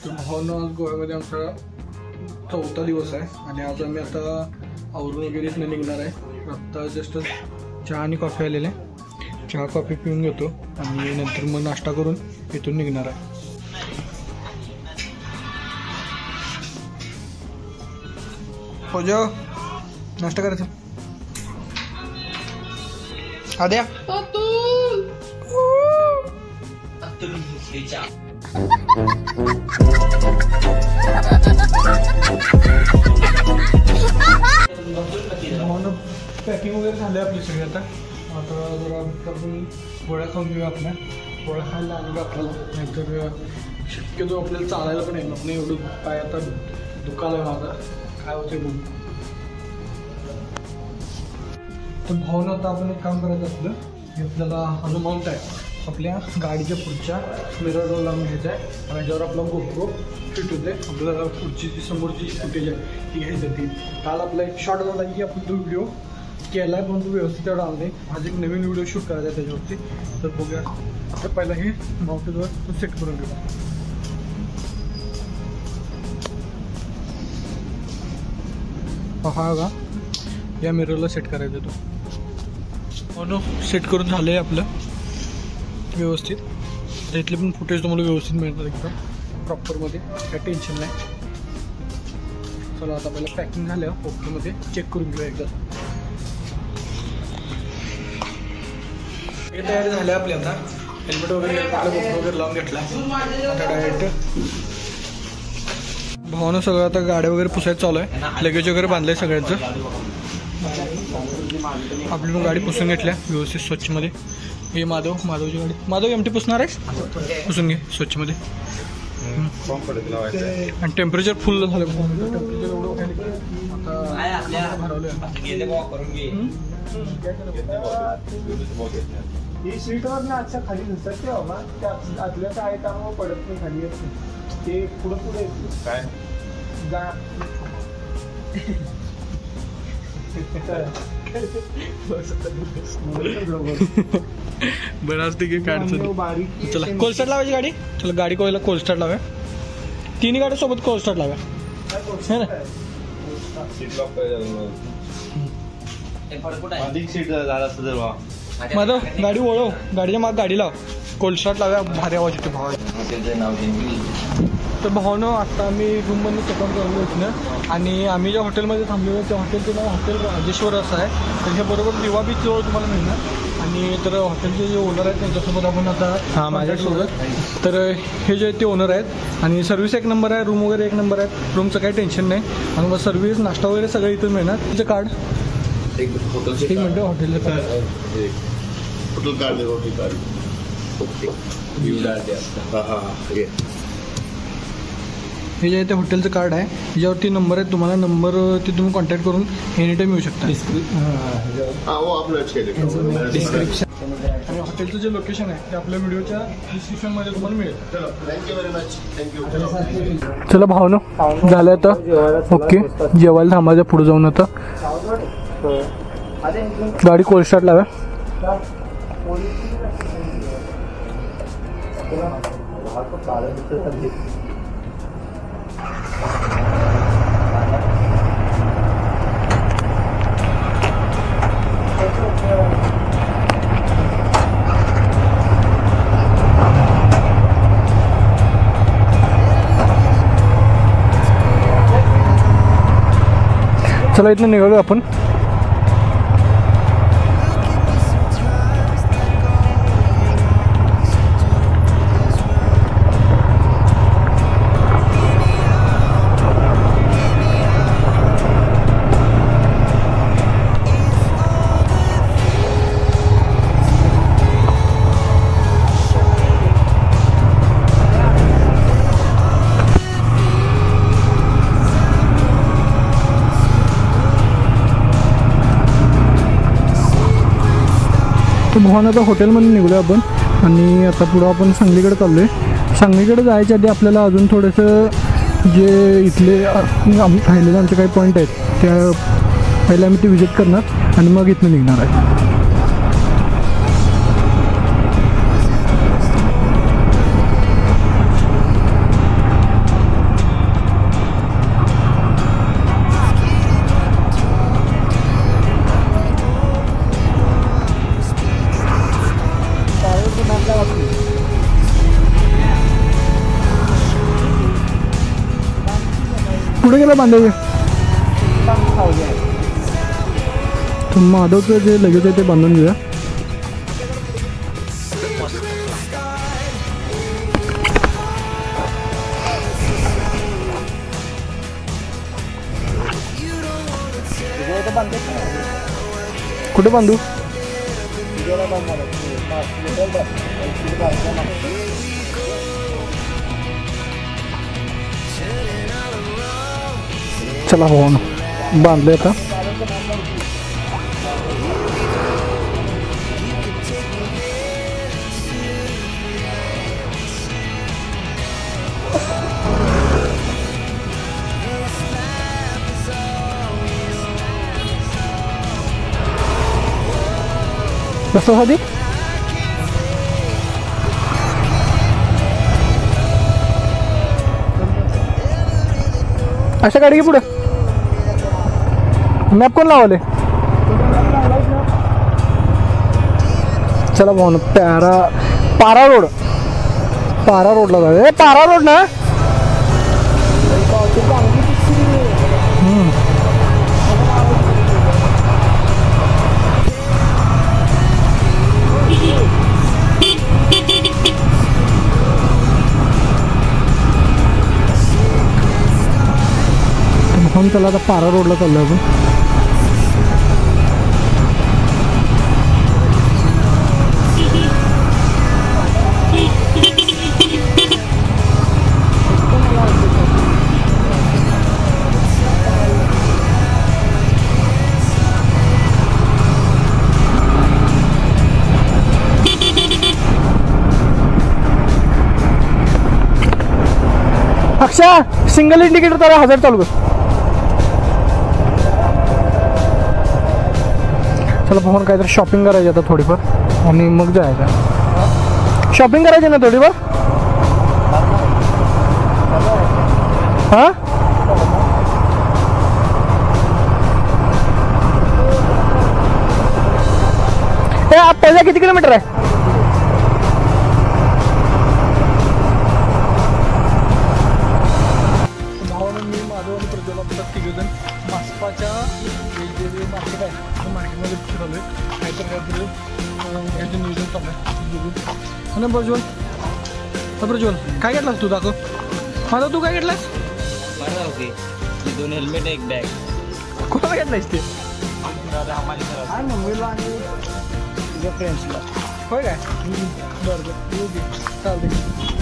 भावना आज गोव्यामध्ये आमचा 4था दिवस आहे आणि आज आम्ही आता आवरून वगैरे इथनं निघणार आहे. आत्ता जस्ट चहा आणि कॉफी आलेले, चहा कॉफी पिऊन घेतो आणि नंतर मग नाश्ता करून इथून निघणार आहे. हो जाओ, नाश्ता करायचा. आद्या पॅकिंग वगैरे झालं आपली सगळी. आता जरा आपण पोळ्या खाऊन घेऊया. आपल्या पोळ्या खायला आणलं आपल्याला, नाहीतर शक्यतो आपल्याला चालायला पण येणार नाही. एवढं पाय आता दुखायला माझा, काय होते बघू. तर भावना आता आपण एक काम करायचं असलं की आपल्याला हा जो माउंट आहे आपल्या गाडीच्या पुढच्या मिररवर लावून घ्यायचा आहे आणि त्याच्यावर आपला गोप्रो फिट होते. आपल्याला पुढची जी समोरची फुटेज आहे ती घ्यायची ती. काल आपला एक शॉर्ट झाला की आपण तो व्हिडिओ केला आहे पण तो व्यवस्थित तेवढा आला नाही. आज एक नवीन व्हिडिओ शूट करायचा आहे त्याच्यावरती. तर बघूया. तर पहिला हे माउंटेजवर तो सेट करून घेऊ. हा का या मिररला सेट करायचा तो. हो नो, सेट करून झालं आहे आपलं व्यवस्थित. तर इथले पण फुटेज तुम्हाला व्यवस्थित मिळतात एकदम प्रॉपरमध्ये, काही टेन्शन नाही. चला आता पहिलं पॅकिंग झालं ओकेमध्ये चेक करून घेऊया एकदा. हे तयारी झाले आपले. आता हेल्मेट वगैरे वगैरे लावून घेतला. आता डायरेक्ट भावानं सगळं आता गाड्या वगैरे पुसायचं चालू आहे. लगेज वगैरे बांधलंय सगळ्यांचं. आपली पण गाडी पुसून घेतल्या व्यवस्थित स्वच्छमध्ये. हे माधवची गाडी. माधव एमटी पुसणार आहेस? पुसून घे स्वच्छमध्ये. आणि टेम्परेचर फुल झालं. टेम्परेचर एवढं आता भरवलं. ही सीटवर ना अच्छा खाली दिसत ते बाबा, त्या आतल्या काय त्यामुळे पडत नाही खाली असते ते. पुढे काय बरं असते की काढतो. चला कोलस्टार्ट लावायची गाडी. चला गाडी कोयला कोलस्टार्ट लाव्या. तिन्ही गाड्या सोबत कोलस्टार्ट लाव्या. है ना माधव, गाडी वळव. गाडीच्या माग गाडी लाव. कोलस्टार्ट लाव्या. भारी आवाज येतो भावा. तर भावनं आत्ता आम्ही रूममधून चेकआउट करलो इथनं आणि आम्ही ज्या हॉटेलमध्ये थांबलेलो त्या हॉटेलचं नाव हॉटेल राजेश्वर असं आहे. त्याच्याबरोबर दिवा बीच जवळ तुम्हाला मिळणार. आणि तर हॉटेलचे जे ओनर आहेत त्यांच्यासोबत आपण आता माझ्यासोबत. तर हे जे ते ओनर आहेत आणि सर्व्हिस एक नंबर आहे. रूम वगैरे एक नंबर आहेत. रूमचं काही टेन्शन नाही. आणि मग सर्व्हिस नाश्ता वगैरे सगळं इथून मिळणार. तिचं कार्ड एक मिनटं. हॉटेलचं कार्ड हे जे आहे ते हॉटेलचं कार्ड आहे. ह्याच्यावरती नंबर आहे. तुम्हाला नंबरवरती तुम्ही कॉन्टॅक्ट करून एनी टाईम येऊ शकता. डिस्क्रिप्शन आणि हॉटेलचं जे लोकेशन आहे ते आपल्या व्हिडिओच्या डिस्क्रिप्शनमध्ये तुम्हाला मिळेल. चला भावनो झालं आता ओके. जेवायला थांबायचं पुढे जाऊन. आता गाडी कोलस्टार्ट लाव्या. चला इथनं निघालो आपण. तर भावनाचा हॉटेलमध्ये निघलो आपण आणि आता पुढं आपण सांगलीकडे चाललो आहे. सांगलीकडे जायच्या आधी आपल्याला अजून थोडंसं जे इथले राहिलेले आमचे काही पॉईंट आहेत त्या पहिले आम्ही ते विजिट करणार आणि मग इथनं निघणार आहे. लगेचला बांधायचे सावली आहे. तर माधवचं जे लगेच आहे ते बांधून घेऊया. कुठे बांधू? चला हो ना बांधले आता. कशासाठी? अशा गाडी की पुढे मॅप कोण लावले? चला भाऊ ना पारा रोडला जाऊ. पारा रोड ना. म्हणून चला आता पारा रोडला चाललो आपण. अक्षा सिंगल इंडिकेटर त्याला 1000 चालू कर. चला पाहून काहीतरी शॉपिंग करायची आता थोडीफार आणि मग जायचं. शॉपिंग करायची ना थोडीफार. हां आपल्याला किती किलोमीटर आहे? मी माझं आणि प्रज्वला तिघजण मासपाच्या वेगवेगळे मार्केट आहे मार्केटमध्ये फिरवलं आहे. काहीतरी घ्यायचं नियोजन चाललं आहे. प्रज्वल काय घेतलास तू? दाखव माझा. तू काय घेतलास? दोन हेल्मेट एक बॅग. कुठं घेतलायस ते? मम्मीला आणि तुझ्या फ्रेंड्सला. होय काय? बरं चालते.